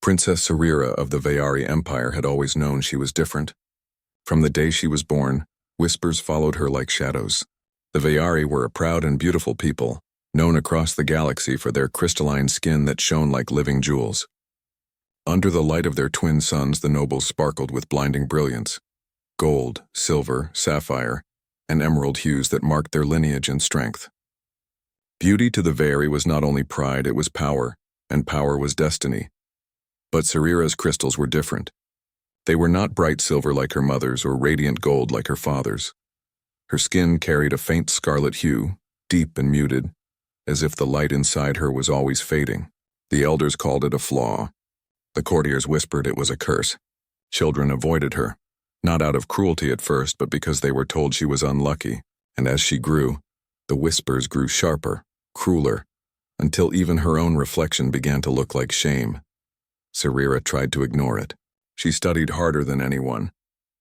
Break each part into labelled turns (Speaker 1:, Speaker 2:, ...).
Speaker 1: Princess Sarira of the Vayari Empire had always known she was different. From the day she was born, whispers followed her like shadows. The Vayari were a proud and beautiful people, known across the galaxy for their crystalline skin that shone like living jewels. Under the light of their twin suns, the nobles sparkled with blinding brilliance. Gold, silver, sapphire, and emerald hues that marked their lineage and strength. Beauty to the Vayari was not only pride, it was power, and power was destiny. But Sarira's crystals were different. They were not bright silver like her mother's or radiant gold like her father's. Her skin carried a faint scarlet hue, deep and muted, as if the light inside her was always fading. The elders called it a flaw. The courtiers whispered it was a curse. Children avoided her, not out of cruelty at first, but because they were told she was unlucky. And as she grew, the whispers grew sharper, crueler, until even her own reflection began to look like shame. Sarira tried to ignore it. She studied harder than anyone,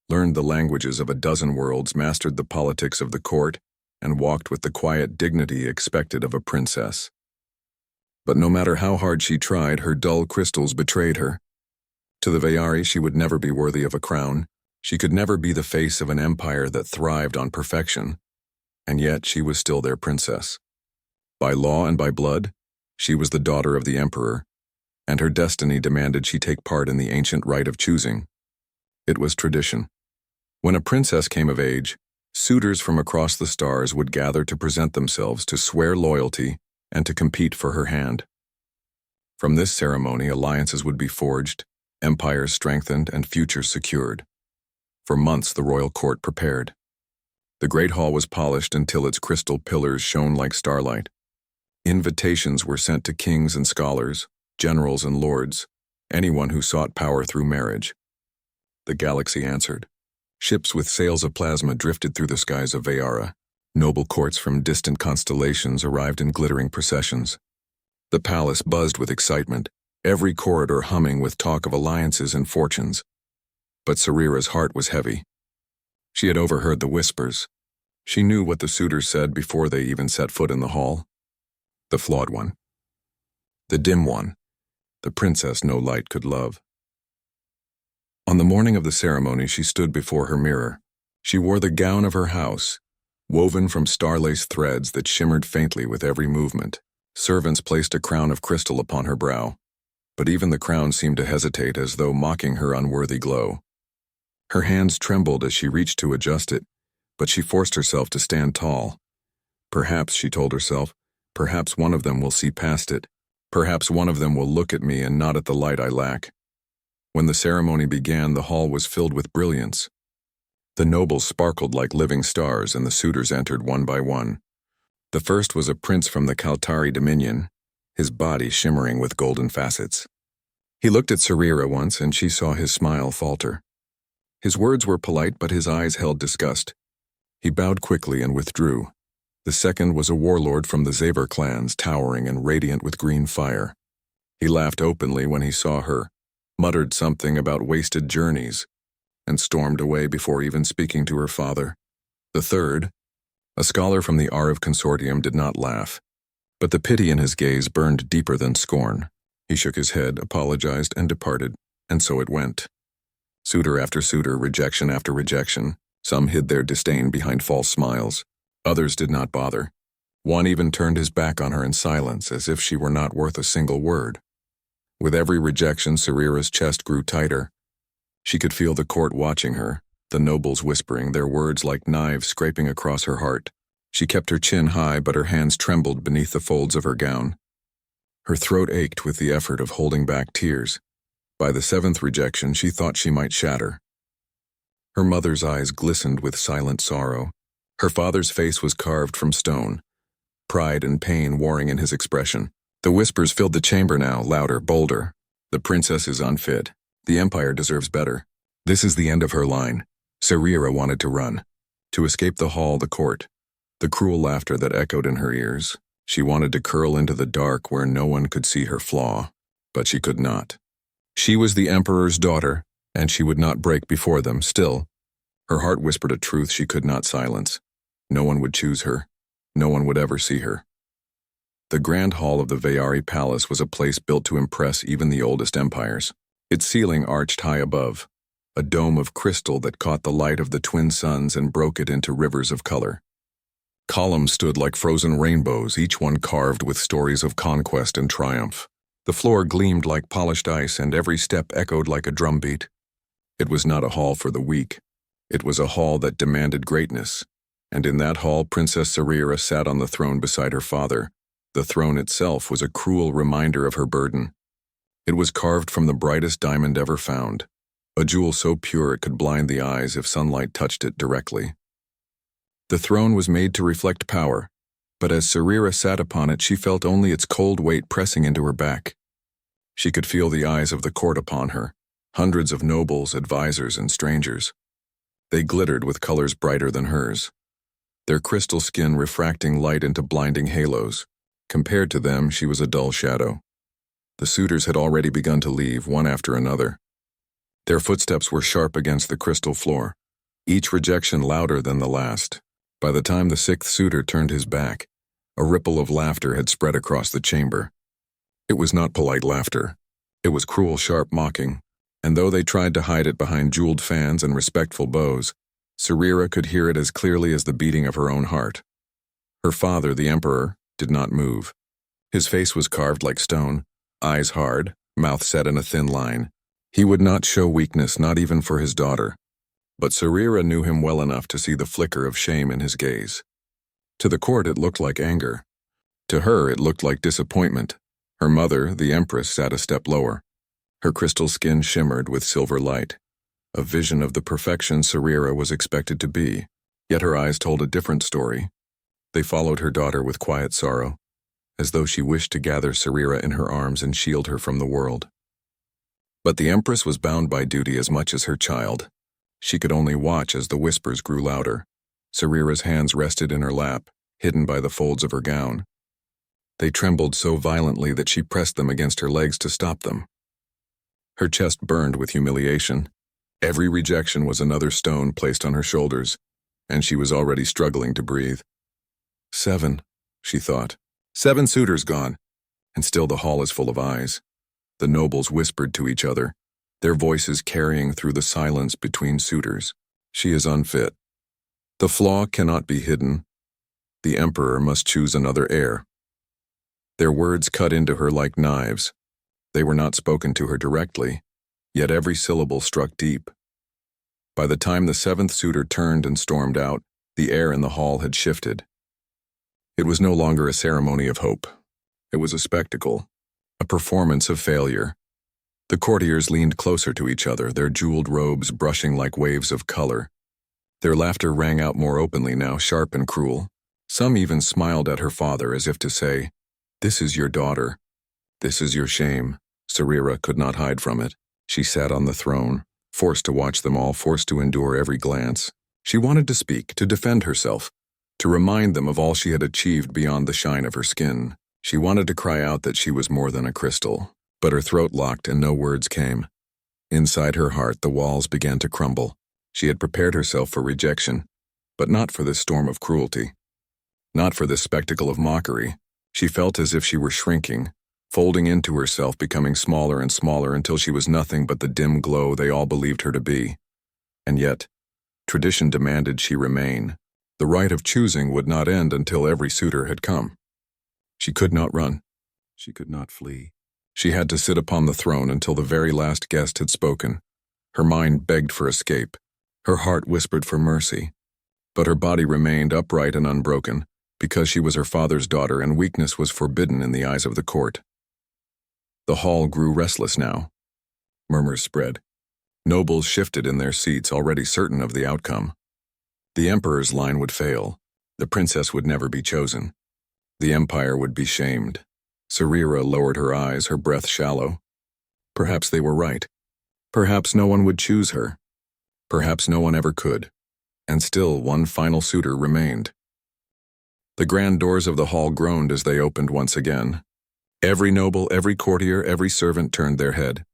Speaker 1: learned the languages of a dozen worlds, mastered the politics of the court, and walked with the quiet dignity expected of a princess. But no matter how hard she tried, her dull crystals betrayed her. To the Vayari, she would never be worthy of a crown. She could never be the face of an empire that thrived on perfection. And yet she was still their princess. By law and by blood, she was the daughter of the emperor, and her destiny demanded she take part in the ancient rite of choosing. It was tradition. When a princess came of age, suitors from across the stars would gather to present themselves, to swear loyalty, and to compete for her hand. From this ceremony, alliances would be forged, empires strengthened, and futures secured. For months the royal court prepared. The great hall was polished until its crystal pillars shone like starlight. Invitations were sent to kings and scholars, generals and lords, anyone who sought power through marriage. The galaxy answered. Ships with sails of plasma drifted through the skies of Vayara. Noble courts from distant constellations arrived in glittering processions. The palace buzzed with excitement, every corridor humming with talk of alliances and fortunes. But Sarira's heart was heavy. She had overheard the whispers. She knew what the suitors said before they even set foot in the hall. The flawed one. The dim one. The princess no light could love. On the morning of the ceremony, she stood before her mirror. She wore the gown of her house, woven from star-lace threads that shimmered faintly with every movement. Servants placed a crown of crystal upon her brow, but even the crown seemed to hesitate, as though mocking her unworthy glow. Her hands trembled as she reached to adjust it, but she forced herself to stand tall. Perhaps, she told herself, perhaps one of them will see past it. Perhaps one of them will look at me and not at the light I lack. When the ceremony began, the hall was filled with brilliance. The nobles sparkled like living stars, and the suitors entered one by one. The first was a prince from the Kaltari dominion, his body shimmering with golden facets. He looked at Sarira once, and she saw his smile falter. His words were polite, but his eyes held disgust. He bowed quickly and withdrew. The second was a warlord from the Xaver clans, towering and radiant with green fire. He laughed openly when he saw her, muttered something about wasted journeys, and stormed away before even speaking to her father. The third, a scholar from the Arv Consortium, did not laugh, but the pity in his gaze burned deeper than scorn. He shook his head, apologized, and departed, and so it went. Suitor after suitor, rejection after rejection. Some hid their disdain behind false smiles. Others did not bother. One even turned his back on her in silence, as if she were not worth a single word. With every rejection, Sarira's chest grew tighter. She could feel the court watching her, the nobles whispering, their words like knives scraping across her heart. She kept her chin high, but her hands trembled beneath the folds of her gown. Her throat ached with the effort of holding back tears. By the seventh rejection, she thought she might shatter. Her mother's eyes glistened with silent sorrow. Her father's face was carved from stone, pride and pain warring in his expression. The whispers filled the chamber now, louder, bolder. The princess is unfit. The empire deserves better. This is the end of her line. Sarira wanted to run, to escape the hall, the court, the cruel laughter that echoed in her ears. She wanted to curl into the dark where no one could see her flaw, but she could not. She was the emperor's daughter, and she would not break before them. Still, her heart whispered a truth she could not silence. No one would choose her. No one would ever see her. The grand hall of the Veyari Palace was a place built to impress even the oldest empires. Its ceiling arched high above, a dome of crystal that caught the light of the twin suns and broke it into rivers of color. Columns stood like frozen rainbows, each one carved with stories of conquest and triumph. The floor gleamed like polished ice, and every step echoed like a drumbeat. It was not a hall for the weak. It was a hall that demanded greatness, and in that hall Princess Sarira sat on the throne beside her father. The throne itself was a cruel reminder of her burden. It was carved from the brightest diamond ever found, a jewel so pure it could blind the eyes if sunlight touched it directly. The throne was made to reflect power, but as Sarira sat upon it, she felt only its cold weight pressing into her back. She could feel the eyes of the court upon her, hundreds of nobles, advisors, and strangers. They glittered with colors brighter than hers, their crystal skin refracting light into blinding halos. Compared to them, she was a dull shadow. The suitors had already begun to leave, one after another. Their footsteps were sharp against the crystal floor, each rejection louder than the last. By the time the sixth suitor turned his back, a ripple of laughter had spread across the chamber. It was not polite laughter. It was cruel, sharp mocking, and though they tried to hide it behind jeweled fans and respectful bows, Sarira could hear it as clearly as the beating of her own heart. Her father, the emperor, did not move. His face was carved like stone, eyes hard, mouth set in a thin line. He would not show weakness, not even for his daughter. But Sarira knew him well enough to see the flicker of shame in his gaze. To the court it looked like anger. To her it looked like disappointment. Her mother, the empress, sat a step lower. Her crystal skin shimmered with silver light, a vision of the perfection Sarira was expected to be, yet her eyes told a different story. They followed her daughter with quiet sorrow, as though she wished to gather Sarira in her arms and shield her from the world. But the empress was bound by duty as much as her child. She could only watch as the whispers grew louder. Sarira's hands rested in her lap, hidden by the folds of her gown. They trembled so violently that she pressed them against her legs to stop them. Her chest burned with humiliation. Every rejection was another stone placed on her shoulders, and she was already struggling to breathe. 7, she thought. 7 suitors gone, and still the hall is full of eyes. The nobles whispered to each other, their voices carrying through the silence between suitors. She is unfit. The flaw cannot be hidden. The emperor must choose another heir. Their words cut into her like knives. They were not spoken to her directly, yet every syllable struck deep. By the time the 7th suitor turned and stormed out, the air in the hall had shifted. It was no longer a ceremony of hope. It was a spectacle, a performance of failure. The courtiers leaned closer to each other, their jeweled robes brushing like waves of color. Their laughter rang out more openly now, sharp and cruel. Some even smiled at her father as if to say, "This is your daughter. This is your shame." Sarira could not hide from it. She sat on the throne, forced to watch them all, forced to endure every glance. She wanted to speak, to defend herself, to remind them of all she had achieved beyond the shine of her skin. She wanted to cry out that she was more than a crystal, but her throat locked and no words came. Inside her heart, the walls began to crumble. She had prepared herself for rejection, but not for this storm of cruelty. Not for this spectacle of mockery. She felt as if she were shrinking, folding into herself, becoming smaller and smaller until she was nothing but the dim glow they all believed her to be. And yet, tradition demanded she remain. The right of choosing would not end until every suitor had come. She could not run. She could not flee. She had to sit upon the throne until the very last guest had spoken. Her mind begged for escape. Her heart whispered for mercy. But her body remained upright and unbroken, because she was her father's daughter and weakness was forbidden in the eyes of the court. The hall grew restless now. Murmurs spread. Nobles shifted in their seats, already certain of the outcome. The emperor's line would fail. The princess would never be chosen. The empire would be shamed. Sarira lowered her eyes, her breath shallow. Perhaps they were right. Perhaps no one would choose her. Perhaps no one ever could. And still one final suitor remained. The grand doors of the hall groaned as they opened once again. Every noble, every courtier, every servant turned their head.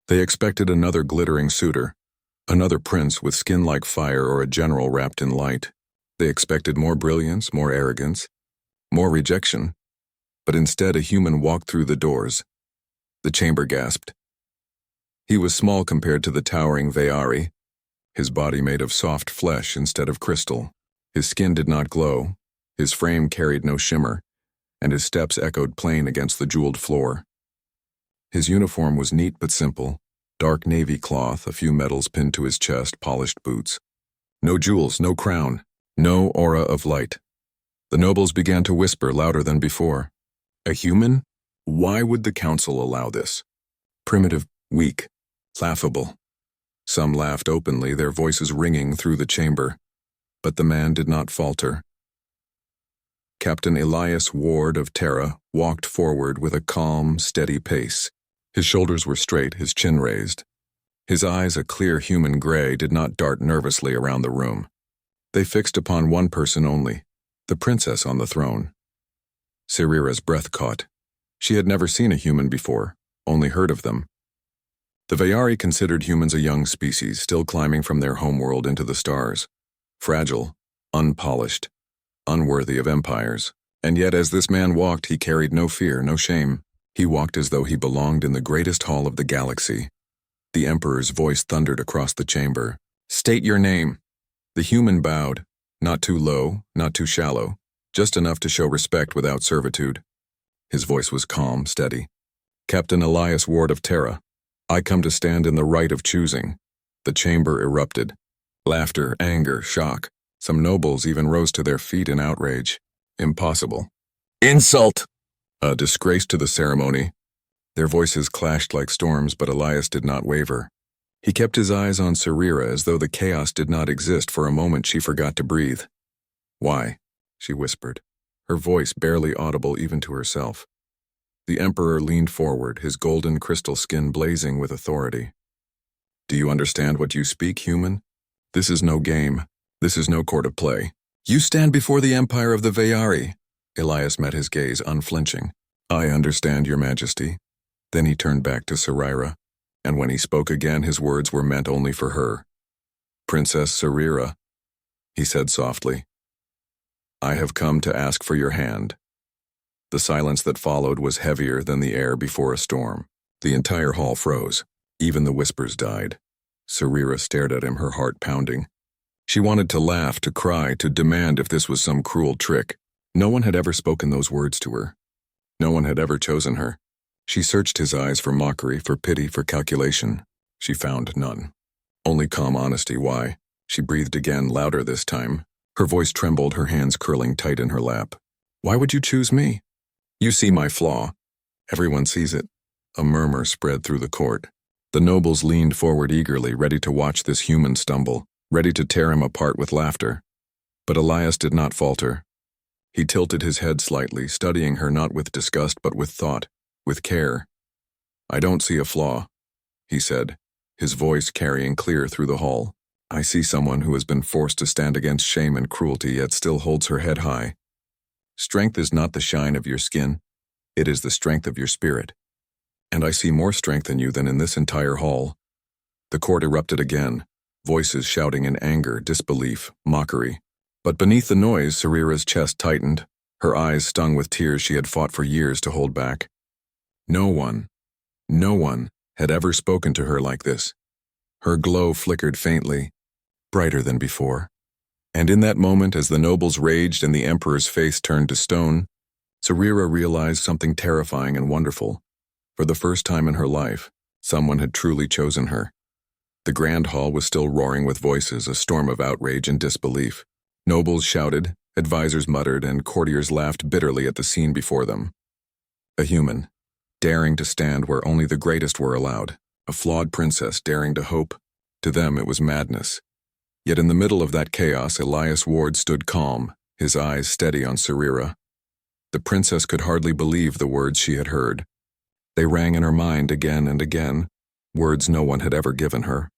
Speaker 1: They expected another glittering suitor, another prince with skin like fire or a general wrapped in light. They expected more brilliance, more arrogance, more rejection. but instead a human walked through the doors. The chamber gasped. He was small compared to the towering Veyari, his body made of soft flesh instead of crystal. His skin did not glow, his frame carried no shimmer, and his steps echoed plain against the jeweled floor. His uniform was neat but simple, dark navy cloth, a few medals pinned to his chest, polished boots. No jewels, no crown, no aura of light. The nobles began to whisper louder than before. A human? Why would the council allow this? Primitive, weak, laughable. Some laughed openly, their voices ringing through the chamber. But the man did not falter. Captain Elias Ward of Terra walked forward with a calm, steady pace. His shoulders were straight, his chin raised. His eyes, a clear human gray, did not dart nervously around the room. They fixed upon one person only, the princess on the throne. Sarira's breath caught. She had never seen a human before, only heard of them. The Veyari considered humans a young species, still climbing from their homeworld into the stars. Fragile, unpolished, unworthy of empires. And yet as this man walked, he carried no fear, no shame. He walked as though he belonged in the greatest hall of the galaxy. The Emperor's voice thundered across the chamber. "State your name." The human bowed, not too low, not too shallow, just enough to show respect without servitude. His voice was calm, steady. "Captain Elias Ward of Terra, I come to stand in the right of choosing." The chamber erupted. Laughter, anger, shock. Some nobles even rose to their feet in outrage. Impossible. Insult! A disgrace to the ceremony. Their voices clashed like storms, but Elias did not waver. He kept his eyes on Sarira as though the chaos did not exist. For a moment she forgot to breathe. "Why?" she whispered, her voice barely audible even to herself. The Emperor leaned forward, his golden crystal skin blazing with authority. "Do you understand what you speak, human? This is no game. This is no court of play. You stand before the empire of the Veyari." Elias met his gaze, unflinching. "I understand, your majesty." Then he turned back to Sarira, and when he spoke again, his words were meant only for her. "Princess Sarira," he said softly, "I have come to ask for your hand." The silence that followed was heavier than the air before a storm. The entire hall froze. Even the whispers died. Sarira stared at him, her heart pounding. She wanted to laugh, to cry, to demand if this was some cruel trick. No one had ever spoken those words to her. No one had ever chosen her. She searched his eyes for mockery, for pity, for calculation. She found none. Only calm honesty. "Why?" She breathed again, louder this time. Her voice trembled, her hands curling tight in her lap. "Why would you choose me? You see my flaw. Everyone sees it." A murmur spread through the court. The nobles leaned forward eagerly, ready to watch this human stumble, ready to tear him apart with laughter. But Elias did not falter. He tilted his head slightly, studying her not with disgust but with thought, with care. "I don't see a flaw," he said, his voice carrying clear through the hall. "I see someone who has been forced to stand against shame and cruelty yet still holds her head high. Strength is not the shine of your skin, it is the strength of your spirit. And I see more strength in you than in this entire hall." The court erupted again, voices shouting in anger, disbelief, mockery. But beneath the noise, Sarira's chest tightened, her eyes stung with tears she had fought for years to hold back. No one had ever spoken to her like this. Her glow flickered faintly, brighter than before. And in that moment, as the nobles raged and the Emperor's face turned to stone, Sarira realized something terrifying and wonderful. For the first time in her life, someone had truly chosen her. The grand hall was still roaring with voices, a storm of outrage and disbelief. Nobles shouted, advisors muttered, and courtiers laughed bitterly at the scene before them. A human, daring to stand where only the greatest were allowed. A flawed princess daring to hope. To them it was madness. Yet in the middle of that chaos, Elias Ward stood calm, his eyes steady on Sarira. The princess could hardly believe the words she had heard. They rang in her mind again and again, words no one had ever given her.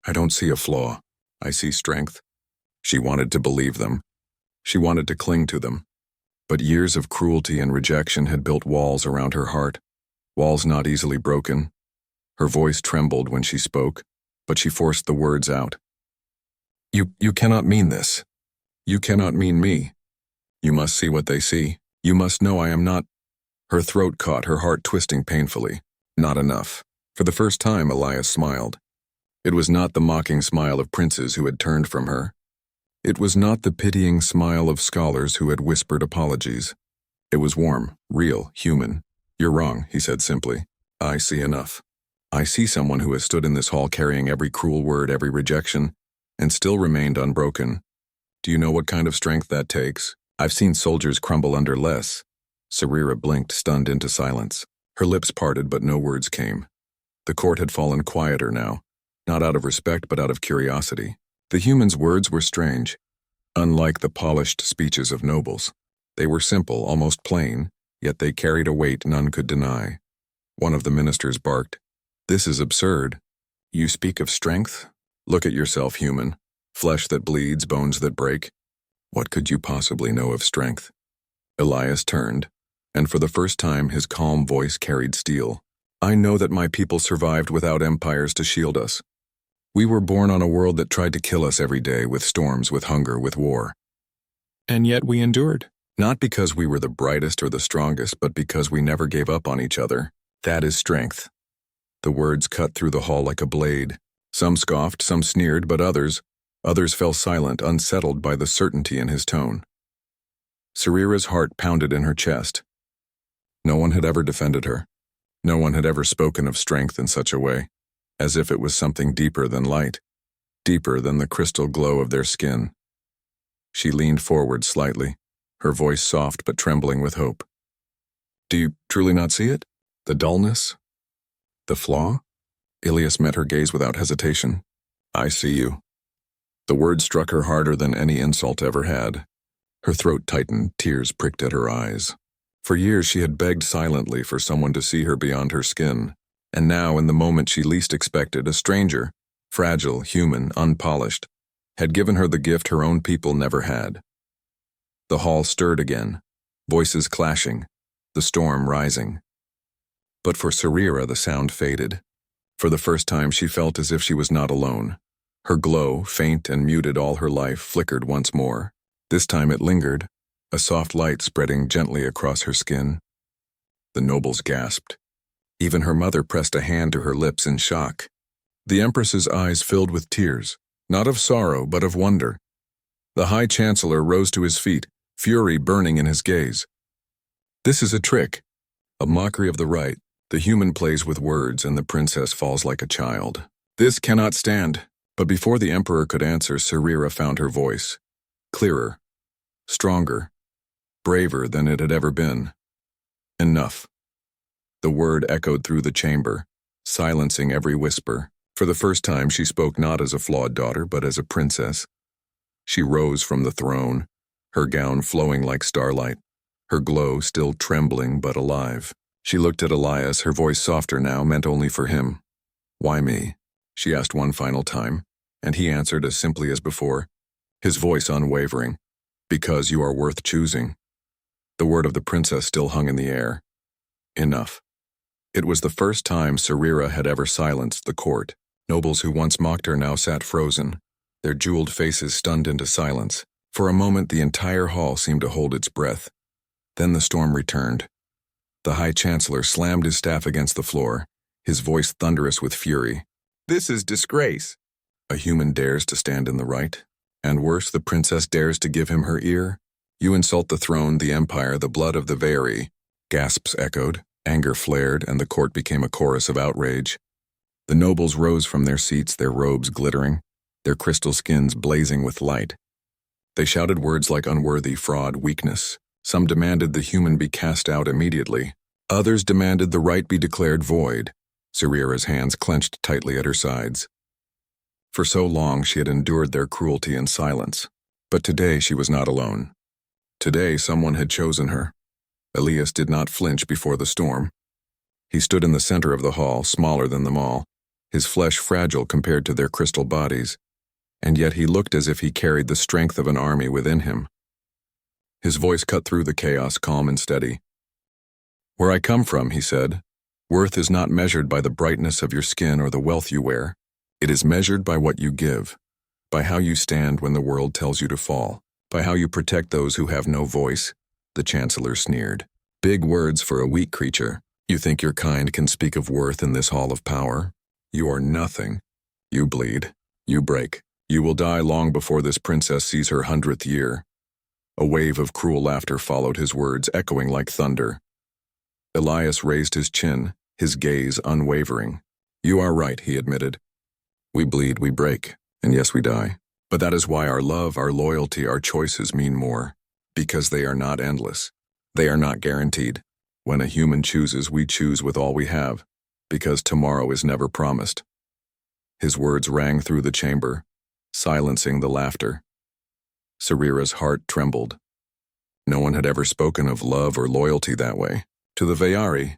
Speaker 1: "I don't see a flaw. I see strength." She wanted to believe them. She wanted to cling to them. But years of cruelty and rejection had built walls around her heart, walls not easily broken. Her voice trembled when she spoke, but she forced the words out. You cannot mean this. You cannot mean me. You must see what they see. You must know I am not." Her throat caught, her heart twisting painfully. Not enough. For the first time, Elias smiled. It was not the mocking smile of princes who had turned from her. It was not the pitying smile of scholars who had whispered apologies. It was warm, real, human. "You're wrong," he said simply. "I see enough. I see someone who has stood in this hall carrying every cruel word, every rejection, and still remained unbroken. Do you know what kind of strength that takes? I've seen soldiers crumble under less." Sarira blinked, stunned into silence. Her lips parted, but no words came. The court had fallen quieter now, not out of respect but out of curiosity. The human's words were strange. Unlike the polished speeches of nobles, they were simple, almost plain, yet they carried a weight none could deny. One of the ministers barked, "This is absurd. You speak of strength? Look at yourself, human. Flesh that bleeds, bones that break. What could you possibly know of strength?" Elias turned, and for the first time his calm voice carried steel. "I know that my people survived without empires to shield us. We were born on a world that tried to kill us every day, with storms, with hunger, with war. And yet we endured. Not because we were the brightest or the strongest, but because we never gave up on each other. That is strength." The words cut through the hall like a blade. Some scoffed, some sneered, but others fell silent, unsettled by the certainty in his tone. Sarira's heart pounded in her chest. No one had ever defended her. No one had ever spoken of strength in such a way, as if it was something deeper than light, deeper than the crystal glow of their skin. She leaned forward slightly, her voice soft but trembling with hope. "Do you truly not see it? The dullness? The flaw?" Elias met her gaze without hesitation. "I see you." The word struck her harder than any insult ever had. Her throat tightened, tears pricked at her eyes. For years she had begged silently for someone to see her beyond her skin, and now, in the moment she least expected, a stranger, fragile, human, unpolished, had given her the gift her own people never had. The hall stirred again, voices clashing, the storm rising. But for Sarira the sound faded. For the first time she felt as if she was not alone. Her glow, faint and muted all her life, flickered once more. This time it lingered, a soft light spreading gently across her skin. The nobles gasped. Even her mother pressed a hand to her lips in shock. The Empress's eyes filled with tears, not of sorrow but of wonder. The High Chancellor rose to his feet, fury burning in his gaze. "This is a trick, a mockery of the right. The human plays with words and the princess falls like a child. This cannot stand." But before the Emperor could answer, Sarira found her voice. Clearer, stronger, braver than it had ever been. "Enough." The word echoed through the chamber, silencing every whisper. For the first time she spoke not as a flawed daughter, but as a princess. She rose from the throne, her gown flowing like starlight, her glow still trembling but alive. She looked at Elias, her voice softer now, meant only for him. "Why me?" she asked one final time, and he answered as simply as before, his voice unwavering. "Because you are worth choosing." The word of the princess still hung in the air. Enough. It was the first time Sarira had ever silenced the court. Nobles who once mocked her now sat frozen, their jeweled faces stunned into silence. For a moment the entire hall seemed to hold its breath. Then the storm returned. The High Chancellor slammed his staff against the floor, his voice thunderous with fury. "This is disgrace." A human dares to stand in the right, and worse, the princess dares to give him her ear. "You insult the throne, the empire, the blood of the Veari." Gasps echoed, anger flared, and the court became a chorus of outrage. The nobles rose from their seats, their robes glittering, their crystal skins blazing with light. They shouted words like unworthy, fraud, weakness. Some demanded the human be cast out immediately. Others demanded the right be declared void. Sarira's hands clenched tightly at her sides. For so long she had endured their cruelty in silence. But today she was not alone. Today someone had chosen her. Elias did not flinch before the storm. He stood in the center of the hall, smaller than them all, his flesh fragile compared to their crystal bodies, and yet he looked as if he carried the strength of an army within him. His voice cut through the chaos, calm and steady. "Where I come from," he said, "worth is not measured by the brightness of your skin or the wealth you wear. It is measured by what you give, by how you stand when the world tells you to fall, by how you protect those who have no voice." The Chancellor sneered. Big words for a weak creature. You think your kind can speak of worth in this hall of power? You are nothing. You bleed. You break. You will die long before this princess sees her 100th year. A wave of cruel laughter followed his words, echoing like thunder. Elias raised his chin, his gaze unwavering. You are right, he admitted. We bleed, we break, and yes, we die. But that is why our love, our loyalty, our choices mean more. Because they are not endless. They are not guaranteed. When a human chooses, we choose with all we have, because tomorrow is never promised. His words rang through the chamber, silencing the laughter. Sarira's heart trembled. No one had ever spoken of love or loyalty that way. To the Veyari,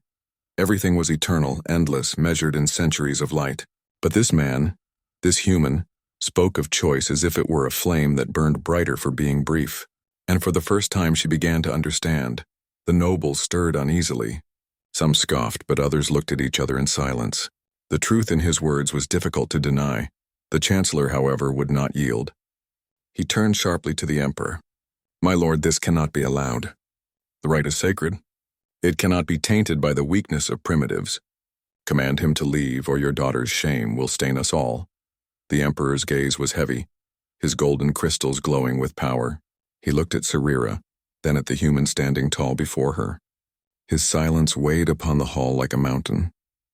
Speaker 1: everything was eternal, endless, measured in centuries of light. But this man, this human, spoke of choice as if it were a flame that burned brighter for being brief. And for the first time she began to understand. The nobles stirred uneasily. Some scoffed, but others looked at each other in silence. The truth in his words was difficult to deny. The chancellor, however, would not yield. He turned sharply to the emperor. My lord, this cannot be allowed. The right is sacred. It cannot be tainted by the weakness of primitives. Command him to leave, or your daughter's shame will stain us all. The emperor's gaze was heavy, his golden crystals glowing with power. He looked at Sarira, then at the human standing tall before her. His silence weighed upon the hall like a mountain.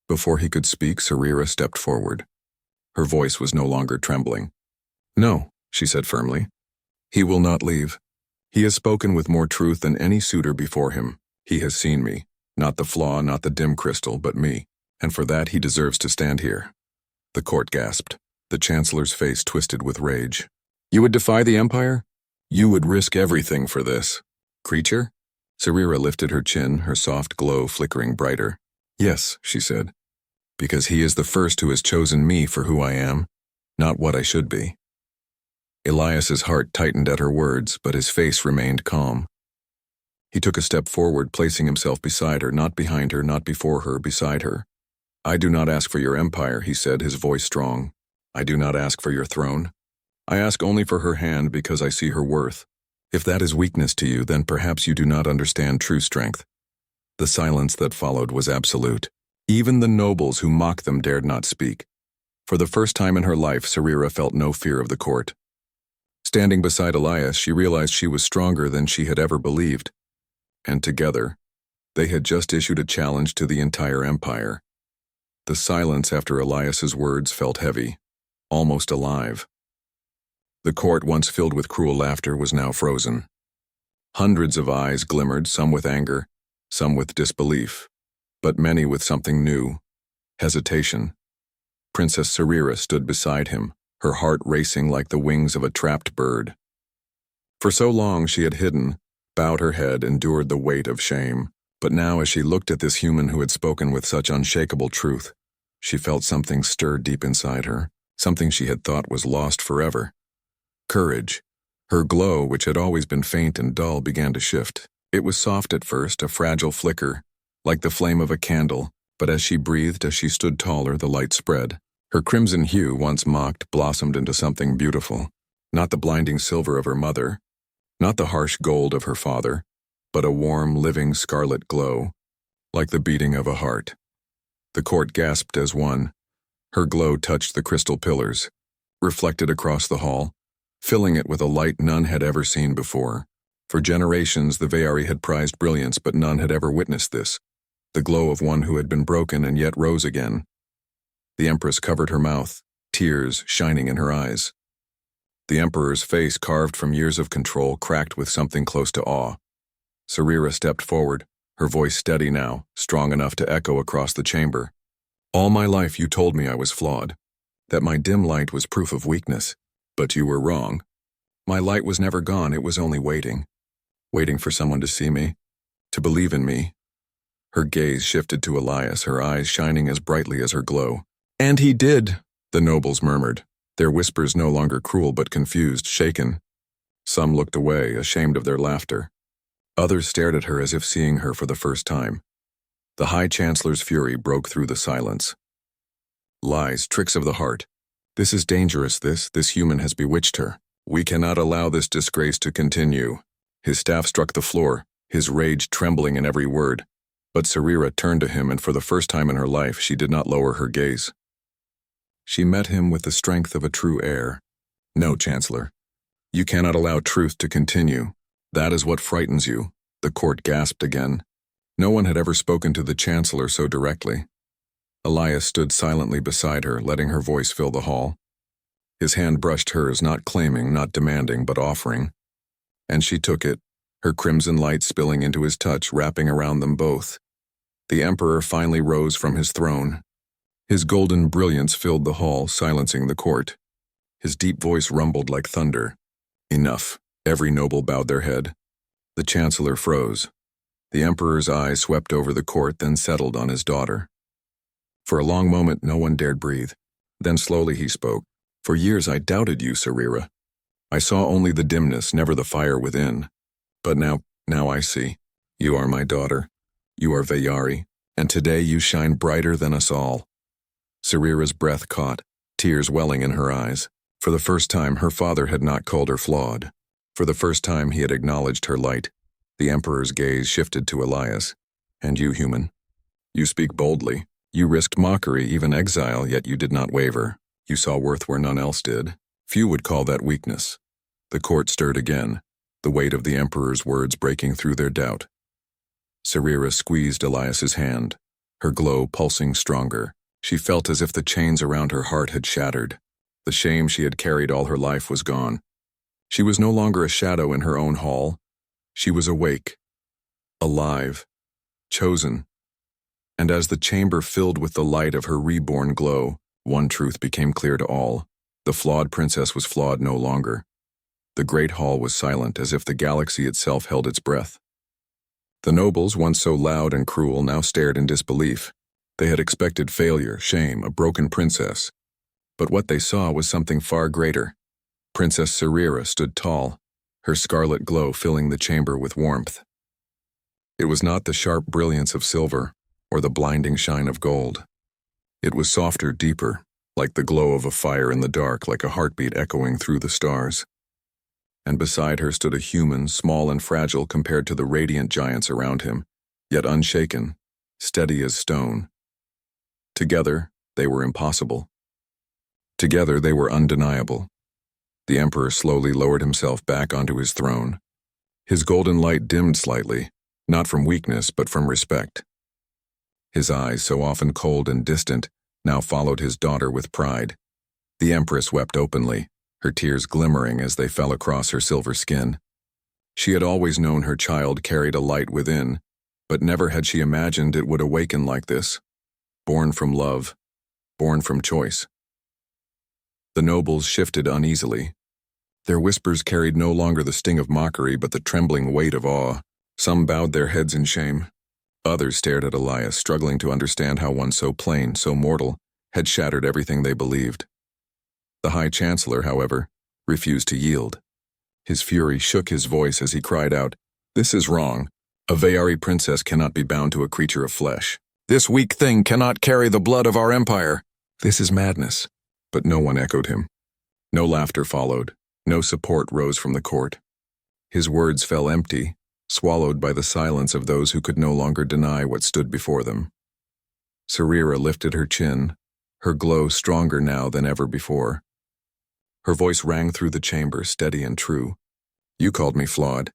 Speaker 1: Before he could speak, Sarira stepped forward. Her voice was no longer trembling. No, she said firmly. He will not leave. He has spoken with more truth than any suitor before him. He has seen me, not the flaw, not the dim crystal, but me, and for that he deserves to stand here. The court gasped. The chancellor's face twisted with rage. You would defy the empire? You would risk everything for this. Creature? Sarira lifted her chin, her soft glow flickering brighter. Yes, she said, because he is the first who has chosen me for who I am, not what I should be. Elias's heart tightened at her words, but his face remained calm. He took a step forward, placing himself beside her, not behind her, not before her, beside her. I do not ask for your empire, he said, his voice strong. I do not ask for your throne. I ask only for her hand because I see her worth. If that is weakness to you, then perhaps you do not understand true strength. The silence that followed was absolute. Even the nobles who mocked them dared not speak. For the first time in her life, Sarira felt no fear of the court. Standing beside Elias, she realized she was stronger than she had ever believed. And together, they had just issued a challenge to the entire empire. The silence after Elias's words felt heavy, almost alive. The court, once filled with cruel laughter, was now frozen. Hundreds of eyes glimmered, some with anger, some with disbelief, but many with something new, hesitation. Princess Sarira stood beside him, her heart racing like the wings of a trapped bird. For so long she had hidden, bowed her head, endured the weight of shame. But now, as she looked at this human who had spoken with such unshakable truth, she felt something stir deep inside her, something she had thought was lost forever. Courage. Her glow, which had always been faint and dull, began to shift. It was soft at first, a fragile flicker, like the flame of a candle, but as she breathed, as she stood taller, the light spread. Her crimson hue, once mocked, blossomed into something beautiful. Not the blinding silver of her mother, not the harsh gold of her father, but a warm, living scarlet glow, like the beating of a heart. The court gasped as one. Her glow touched the crystal pillars, reflected across the hall, filling it with a light none had ever seen before. For generations, the Veyari had prized brilliance, but none had ever witnessed this. The glow of one who had been broken and yet rose again. The empress covered her mouth, tears shining in her eyes. The emperor's face, carved from years of control, cracked with something close to awe. Sarira stepped forward, her voice steady now, strong enough to echo across the chamber. All my life you told me I was flawed, that my dim light was proof of weakness. But you were wrong. My light was never gone, it was only waiting. Waiting for someone to see me, to believe in me. Her gaze shifted to Elias, her eyes shining as brightly as her glow. And he did, the nobles murmured, their whispers no longer cruel but confused, shaken. Some looked away, ashamed of their laughter. Others stared at her as if seeing her for the first time. The High Chancellor's fury broke through the silence. Lies, tricks of the heart. This is dangerous, this human has bewitched her. We cannot allow this disgrace to continue. His staff struck the floor, his rage trembling in every word. But Sarira turned to him, and for the first time in her life, she did not lower her gaze. She met him with the strength of a true heir. "No, Chancellor. You cannot allow truth to continue. That is what frightens you," the court gasped again. No one had ever spoken to the Chancellor so directly. Elias stood silently beside her, letting her voice fill the hall. His hand brushed hers, not claiming, not demanding, but offering. And she took it, her crimson light spilling into his touch, wrapping around them both. The Emperor finally rose from his throne. His golden brilliance filled the hall, silencing the court. His deep voice rumbled like thunder. "Enough." Every noble bowed their head. The Chancellor froze. The Emperor's eyes swept over the court, then settled on his daughter. For a long moment, no one dared breathe. Then slowly he spoke. "For years I doubted you, Sarira. I saw only the dimness, never the fire within. But now I see. You are my daughter. You are Veyari, and today you shine brighter than us all." Sarira's breath caught, tears welling in her eyes. For the first time, her father had not called her flawed. For the first time, he had acknowledged her light. The Emperor's gaze shifted to Elias. "And you, human? You speak boldly. You risked mockery, even exile, yet you did not waver. You saw worth where none else did. Few would call that weakness." The court stirred again, the weight of the Emperor's words breaking through their doubt. Sarira squeezed Elias's hand, her glow pulsing stronger. She felt as if the chains around her heart had shattered. The shame she had carried all her life was gone. She was no longer a shadow in her own hall. She was awake, alive, chosen. And as the chamber filled with the light of her reborn glow, one truth became clear to all. The flawed princess was flawed no longer. The great hall was silent, as if the galaxy itself held its breath. The nobles, once so loud and cruel, now stared in disbelief. They had expected failure, shame, a broken princess. But what they saw was something far greater. Princess Sarira stood tall, her scarlet glow filling the chamber with warmth. It was not the sharp brilliance of silver or the blinding shine of gold. It was softer, deeper, like the glow of a fire in the dark, like a heartbeat echoing through the stars. And beside her stood a human, small and fragile compared to the radiant giants around him, yet unshaken, steady as stone. Together, they were impossible. Together, they were undeniable. The Emperor slowly lowered himself back onto his throne. His golden light dimmed slightly, not from weakness, but from respect. His eyes, so often cold and distant, now followed his daughter with pride. The Empress wept openly, her tears glimmering as they fell across her silver skin. She had always known her child carried a light within, but never had she imagined it would awaken like this. Born from love, born from choice. The nobles shifted uneasily. Their whispers carried no longer the sting of mockery, but the trembling weight of awe. Some bowed their heads in shame. Others stared at Elias, struggling to understand how one so plain, so mortal, had shattered everything they believed. The High Chancellor, however, refused to yield. His fury shook his voice as he cried out, "This is wrong. A Veyari princess cannot be bound to a creature of flesh. This weak thing cannot carry the blood of our empire. This is madness." But no one echoed him. No laughter followed. No support rose from the court. His words fell empty, swallowed by the silence of those who could no longer deny what stood before them. Sarira lifted her chin, her glow stronger now than ever before. Her voice rang through the chamber, steady and true. "You called me flawed.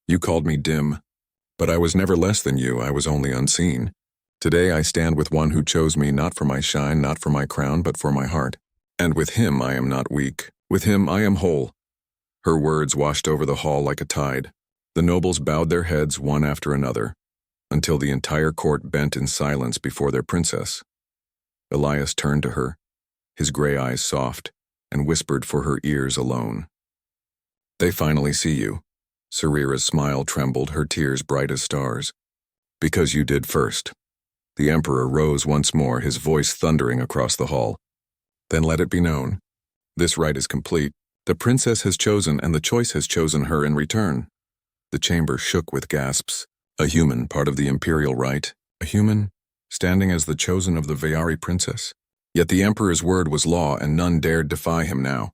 Speaker 1: You called me dim. But I was never less than you, I was only unseen. Today I stand with one who chose me not for my shine, not for my crown, but for my heart. And with him I am not weak. With him I am whole." Her words washed over the hall like a tide. The nobles bowed their heads one after another, until the entire court bent in silence before their princess. Elias turned to her, his gray eyes soft, and whispered for her ears alone. "They finally see you." Sarira's smile trembled, her tears bright as stars. "Because you did first." The Emperor rose once more, his voice thundering across the hall. "Then let it be known. This rite is complete. The princess has chosen, and the choice has chosen her in return." The chamber shook with gasps. A human, part of the imperial rite. A human, standing as the chosen of the Veyari princess. Yet the Emperor's word was law, and none dared defy him now.